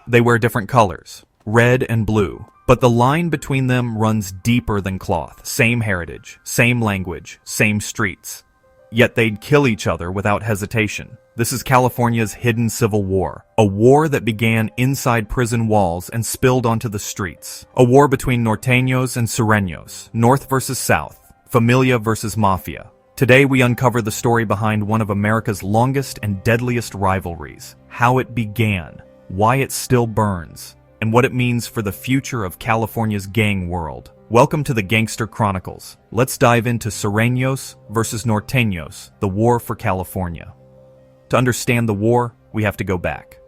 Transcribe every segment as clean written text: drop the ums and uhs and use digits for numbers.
They wear different colors, red and blue, but the line between them runs deeper than cloth. Same heritage, same language, same streets. Yet they'd kill each other without hesitation. This is California's hidden civil war, a war that began inside prison walls and spilled onto the streets. A war between Norteños and Sureños, North versus South, Familia versus Mafia. Today we uncover the story behind one of America's longest and deadliest rivalries, how it began, why it still burns, and what it means for the future of California's gang world. Welcome to the Gangster Chronicles. Let's dive into Sureños versus Norteños, the war for California. To understand the war, we have to go back.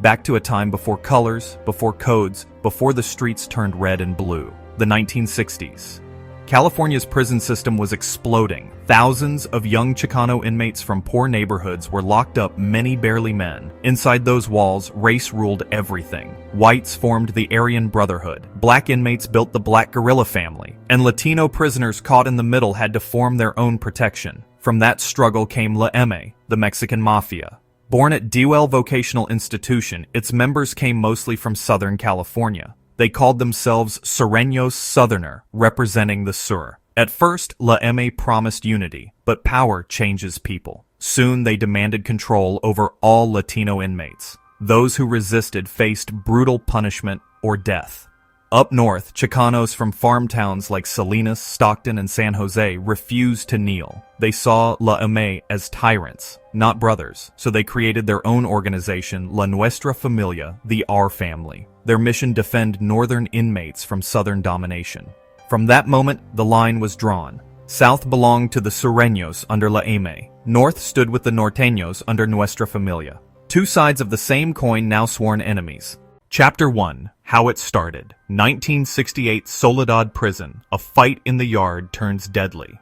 Back to a time before colors, before codes, before the streets turned red and blue. The 1960s. California's prison system was exploding. Thousands of young Chicano inmates from poor neighborhoods were locked up, many barely men. Inside those walls, race ruled everything. Whites formed the Aryan Brotherhood. Black inmates built the Black Guerrilla family. And Latino prisoners caught in the middle had to form their own protection. From that struggle came Eme, the Mexican Mafia. Born at Dewell Vocational Institution, its members came mostly from Southern California. They called themselves Sureños Southerner, representing the Sur. At first, Eme promised unity, but power changes people. Soon they demanded control over all Latino inmates. Those who resisted faced brutal punishment or death. Up north, Chicanos from farm towns like Salinas, Stockton, and San Jose refused to kneel. They saw Eme as tyrants, not brothers, so they created their own organization, Eme and Nuestra Familia, the Our Family. Their mission: defend northern inmates from southern domination. From that moment, the line was drawn. South belonged to the Sureños under Eme. North stood with the Norteños under Nuestra Familia. Two sides of the same coin, now sworn enemies. Chapter 1. How it started. 1968 Soledad Prison. A fight in the yard turns deadly.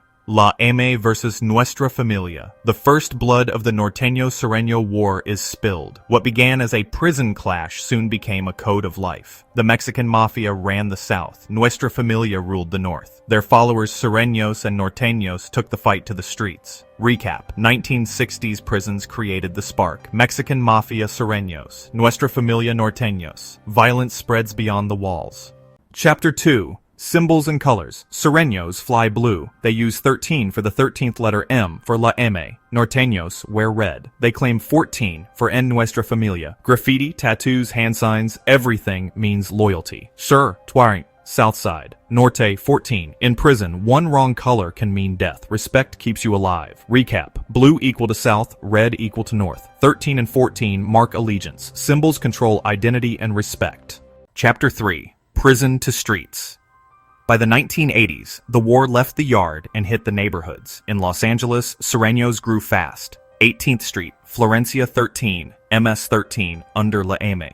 Eme versus Nuestra Familia. The first blood of the Norteño-Sureño War is spilled. What began as a prison clash soon became a code of life. The Mexican Mafia ran the south. Nuestra Familia ruled the north. Their followers Sureños and Norteños took the fight to the streets. Recap. 1960s prisons created the spark. Mexican Mafia Sureños. Nuestra Familia Norteños. Violence spreads beyond the walls. Chapter 2. Symbols and colors. Sureños fly blue. They use 13 for the 13th letter M for Eme. Norteños wear red. They claim 14 for En Nuestra Familia. Graffiti, tattoos, hand signs, everything means loyalty. Sur, Twaring, South Side. Norte, 14. In prison, one wrong color can mean death. Respect keeps you alive. Recap. Blue equal to South, red equal to North. 13 and 14 mark allegiance. Symbols control identity and respect. Chapter 3. Prison to streets. By the 1980s, the war left the yard and hit the neighborhoods. In Los Angeles, Sureños grew fast. 18th Street, Florencia 13, MS 13, under Eme.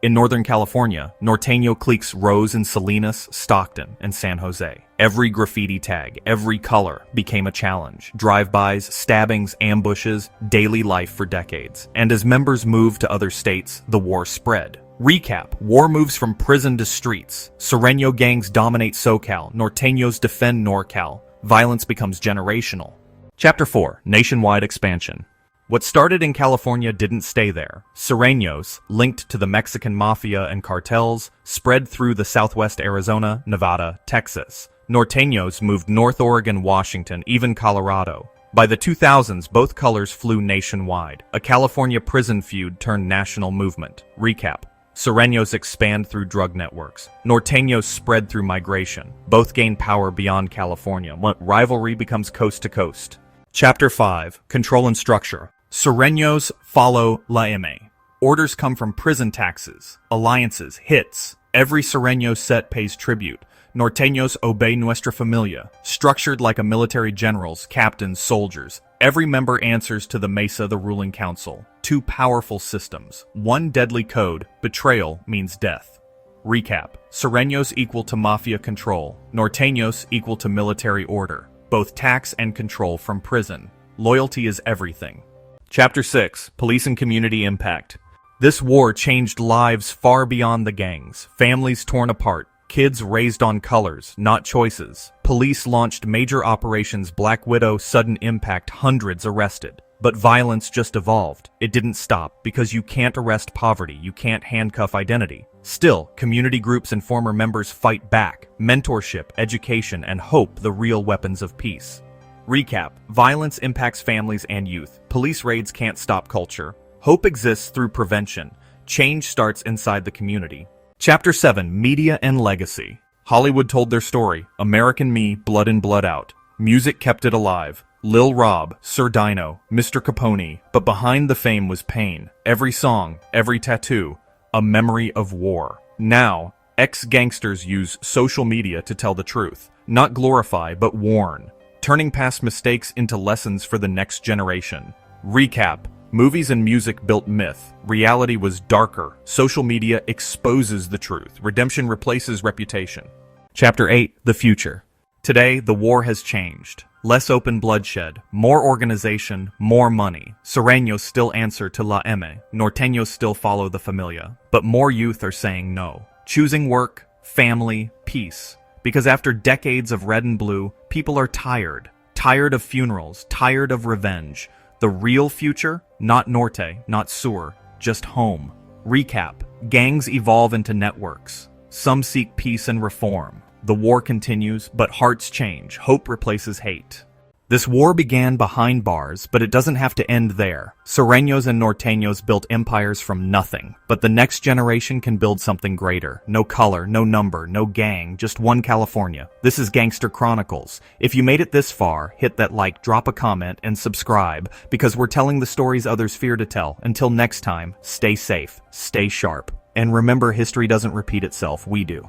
In Northern California, Norteño cliques rose in Salinas, Stockton, and San Jose. Every graffiti tag, every color became a challenge. Drive-bys, stabbings, ambushes, daily life for decades. And as members moved to other states, the war spread. Recap. War moves from prison to streets. Sureño gangs dominate SoCal. Norteños defend NorCal. Violence becomes generational. Chapter 4. Nationwide expansion. What started in California didn't stay there. Sureños, linked to the Mexican Mafia and cartels, spread through the southwest Arizona, Nevada, Texas. Norteños moved north Oregon, Washington, even Colorado. By the 2000s, both colors flew nationwide. A California prison feud turned national movement. Recap. Sureños expand through drug networks. Norteños spread through migration. Both gain power beyond California. Rivalry becomes coast to coast. Chapter 5. Control and structure. Sureños follow Eme. Orders come from prison taxes, alliances, hits. Every Sureño set pays tribute. Norteños obey Nuestra Familia, structured like a military generals, captains, soldiers. Every member answers to the Mesa, the ruling council. Two powerful systems. One deadly code: betrayal means death. Recap. Sureños equal to mafia control. Norteños equal to military order. Both tax and control from prison. Loyalty is everything. Chapter 6. Police and community impact. This war changed lives far beyond the gangs. Families torn apart. Kids raised on colors, not choices. Police launched major operations Black Widow, Sudden Impact, hundreds arrested. But violence just evolved. It didn't stop, because you can't arrest poverty, you can't handcuff identity. Still, community groups and former members fight back. Mentorship, education, and hope, the real weapons of peace. Recap: violence impacts families and youth. Police raids can't stop culture. Hope exists through prevention. Change starts inside the community. Chapter 7: Media and Legacy. Hollywood told their story. American Me, Blood in, Blood Out. Music kept it alive. Lil Rob, Sir Dino, Mr. Capone. But behind the fame was pain. Every song, every tattoo, a memory of war. Now, ex-gangsters use social media to tell the truth. Not glorify, but warn. Turning past mistakes into lessons for the next generation. Recap: movies and music built myth. Reality was darker. Social media exposes the truth. Redemption replaces reputation. Chapter 8: The Future. Today, the war has changed. Less open bloodshed, more organization, more money. Sureños still answer to La Eme. Norteños still follow the Familia. But more youth are saying no. Choosing work, family, peace. Because after decades of red and blue, people are tired. Tired of funerals, tired of revenge. The real future? Not Norte, not Sur, just home. Recap: gangs evolve into networks. Some seek peace and reform. The war continues, but hearts change. Hope replaces hate. This war began behind bars, but it doesn't have to end there. Sureños and Norteños built empires from nothing, but the next generation can build something greater. No color, no number, no gang, just one California. This is Gangster Chronicles. If you made it this far, hit that like, drop a comment, and subscribe, because we're telling the stories others fear to tell. Until next time, stay safe, stay sharp, and remember, history doesn't repeat itself, we do.